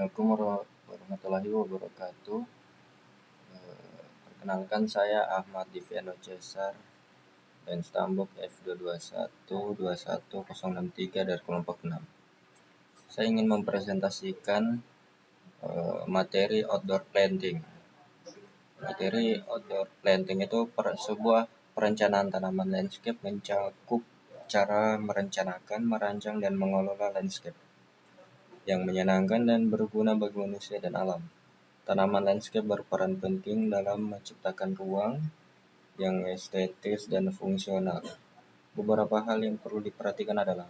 Assalamualaikum warahmatullahi wabarakatuh. Perkenalkan, saya Ahmad Diviano Cesar dan Stambuk F221-21063 dari kelompok 6. Saya ingin mempresentasikan materi outdoor planting. Materi outdoor planting itu sebuah perencanaan tanaman landscape mencakup cara merencanakan, merancang, dan mengelola landscape yang menyenangkan dan berguna bagi manusia dan alam. Tanaman landscape berperan penting dalam menciptakan ruang yang estetis dan fungsional. Beberapa hal yang perlu diperhatikan adalah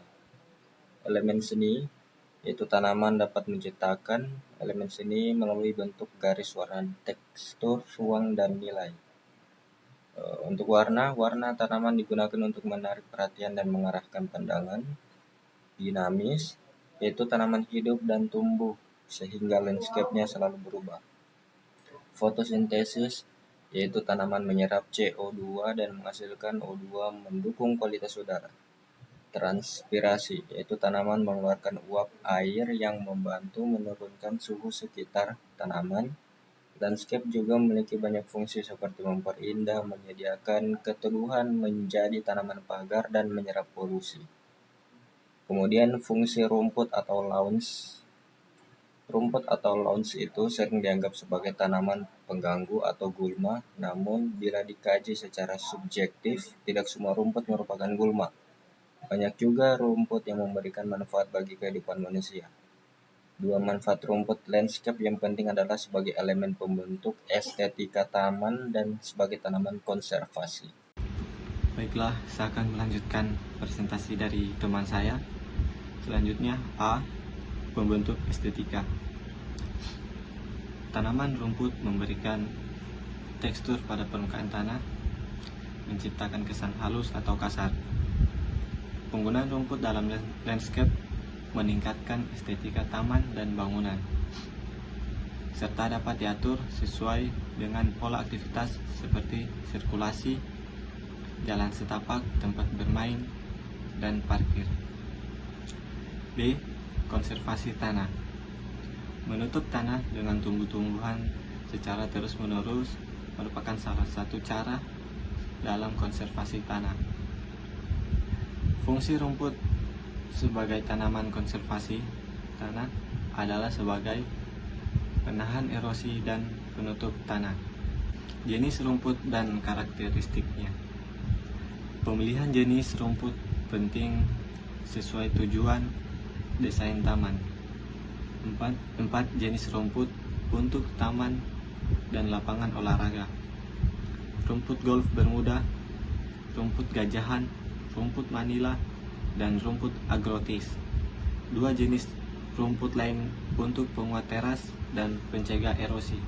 elemen seni, yaitu tanaman dapat menciptakan elemen seni melalui bentuk garis warna, tekstur, ruang, dan nilai. Untuk warna tanaman digunakan untuk menarik perhatian dan mengarahkan pandangan. Dinamis, yaitu tanaman hidup dan tumbuh sehingga landscape-nya selalu berubah. Fotosintesis, yaitu tanaman menyerap CO2 dan menghasilkan O2 mendukung kualitas udara. Transpirasi, yaitu tanaman mengeluarkan uap air yang membantu menurunkan suhu sekitar tanaman. Landscape juga memiliki banyak fungsi seperti memperindah, menyediakan keteduhan menjadi tanaman pagar, dan menyerap polusi. Kemudian fungsi rumput atau lawns. Rumput atau lawns itu sering dianggap sebagai tanaman pengganggu atau gulma, namun bila dikaji secara subjektif, tidak semua rumput merupakan gulma. Banyak juga rumput yang memberikan manfaat bagi kehidupan manusia. Dua manfaat rumput landscape yang penting adalah sebagai elemen pembentuk estetika taman dan sebagai tanaman konservasi. Baiklah, saya akan melanjutkan presentasi dari teman saya. Selanjutnya, A. Pembentuk estetika. Tanaman rumput memberikan tekstur pada permukaan tanah, menciptakan kesan halus atau kasar. Penggunaan rumput dalam landscape meningkatkan estetika taman dan bangunan, serta dapat diatur sesuai dengan pola aktivitas seperti sirkulasi, jalan setapak, tempat bermain, dan parkir. B. Konservasi tanah. Menutup tanah dengan tumbuh-tumbuhan secara terus-menerus merupakan salah satu cara dalam konservasi tanah. Fungsi rumput sebagai tanaman konservasi tanah adalah sebagai penahan erosi dan penutup tanah. Jenis rumput dan karakteristiknya. Pemilihan jenis rumput penting sesuai tujuan desain taman. 4 jenis rumput untuk taman dan lapangan olahraga. Rumput golf bermuda, rumput gajahan, rumput manila, dan rumput agrotis. 2 jenis rumput lain untuk penguat teras dan pencegah erosi.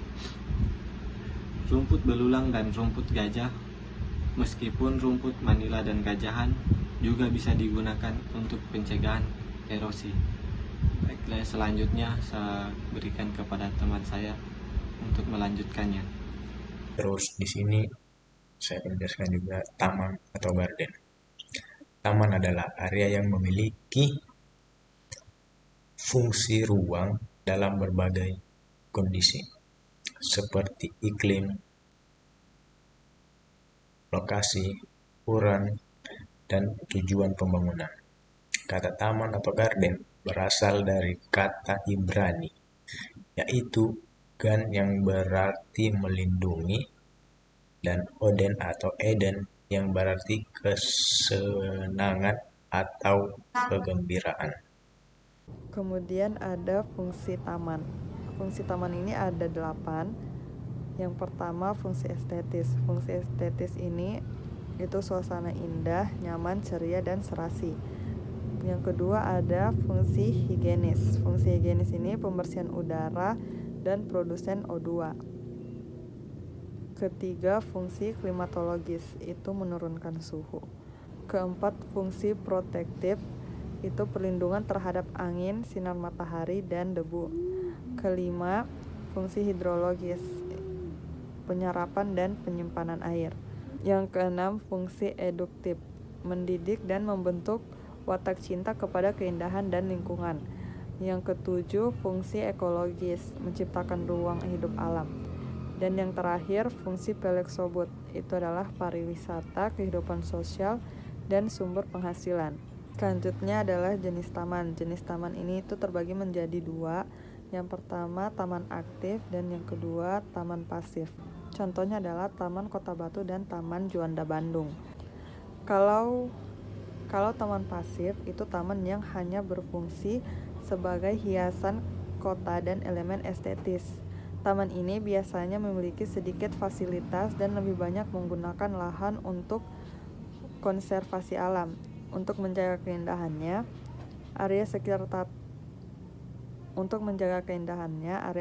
Rumput belulang dan rumput gajah. Meskipun rumput manila dan gajahan juga bisa digunakan untuk pencegahan erosi. Baiklah, selanjutnya saya berikan kepada teman saya untuk melanjutkannya. Terus di sini saya akan jelaskan juga taman atau garden. Taman adalah area yang memiliki fungsi ruang dalam berbagai kondisi, seperti iklim, lokasi, ukuran, dan tujuan pembangunan. Kata taman atau garden berasal dari kata Ibrani, yaitu gan yang berarti melindungi, dan Oden atau Eden yang berarti kesenangan atau kegembiraan. Kemudian ada fungsi taman. Fungsi taman ini ada 8. Yang pertama, fungsi estetis. Fungsi estetis ini itu suasana indah, nyaman, ceria, dan serasi. Yang kedua ada fungsi higienis. Fungsi higienis ini pembersihan udara dan produsen O2. Ketiga, fungsi klimatologis, itu menurunkan suhu. Keempat, fungsi protektif, itu perlindungan terhadap angin, sinar matahari, dan debu. Kelima, fungsi hidrologis, penyerapan dan penyimpanan air. Yang keenam, fungsi eduktif, mendidik dan membentuk watak cinta kepada keindahan dan lingkungan. Yang ketujuh, fungsi ekologis, menciptakan ruang hidup alam. Dan yang terakhir, fungsi peleksobut, itu adalah pariwisata, kehidupan sosial, dan sumber penghasilan. Selanjutnya adalah jenis taman. Jenis taman ini itu terbagi menjadi dua. Yang pertama taman aktif dan yang kedua taman pasif. Contohnya adalah Taman Kota Batu dan Taman Juanda Bandung. Kalau taman pasif itu taman yang hanya berfungsi sebagai hiasan kota dan elemen estetis. Taman ini biasanya memiliki sedikit fasilitas dan lebih banyak menggunakan lahan untuk konservasi alam. Untuk menjaga keindahannya, area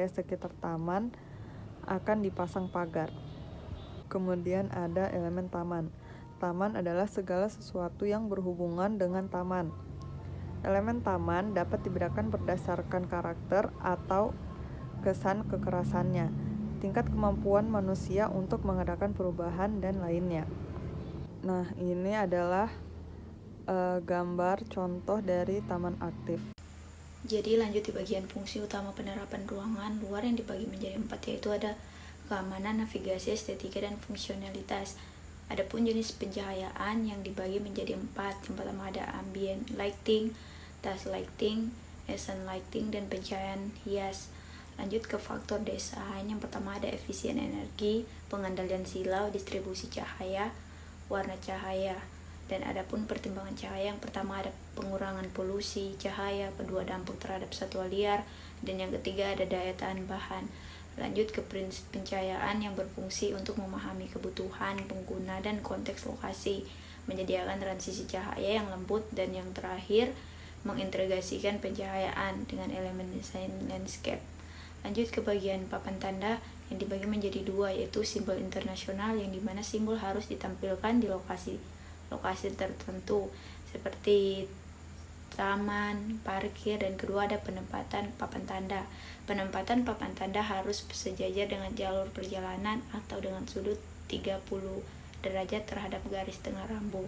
sekitar taman akan dipasang pagar. Kemudian ada elemen taman. Taman adalah segala sesuatu yang berhubungan dengan taman. Elemen taman dapat dibedakan berdasarkan karakter atau kesan kekerasannya, tingkat kemampuan manusia untuk mengadakan perubahan, dan lainnya. Nah, ini adalah gambar contoh dari taman aktif. Jadi lanjut di bagian fungsi utama penerapan ruangan luar yang dibagi menjadi 4, yaitu ada keamanan, navigasi, estetika, dan fungsionalitas. Adapun jenis pencahayaan yang dibagi menjadi 4. Yang pertama ada ambient lighting, task lighting, accent lighting, dan pencahayaan hias. Lanjut ke faktor desain. Yang pertama ada efisien energi, pengendalian silau, distribusi cahaya, warna cahaya. Dan adapun pertimbangan cahaya, yang pertama ada pengurangan polusi cahaya, kedua dampak terhadap satwa liar, dan yang ketiga ada daya tahan bahan. Lanjut ke prinsip pencahayaan yang berfungsi untuk memahami kebutuhan pengguna dan konteks lokasi, menyediakan transisi cahaya yang lembut, dan yang terakhir mengintegrasikan pencahayaan dengan elemen desain landscape. Lanjut ke bagian papan tanda yang dibagi menjadi 2, yaitu simbol internasional, yang dimana simbol harus ditampilkan di lokasi tertentu seperti taman, parkir, dan kedua ada penempatan papan tanda. Penempatan papan tanda harus sejajar dengan jalur perjalanan atau dengan sudut 30 derajat terhadap garis tengah rambu.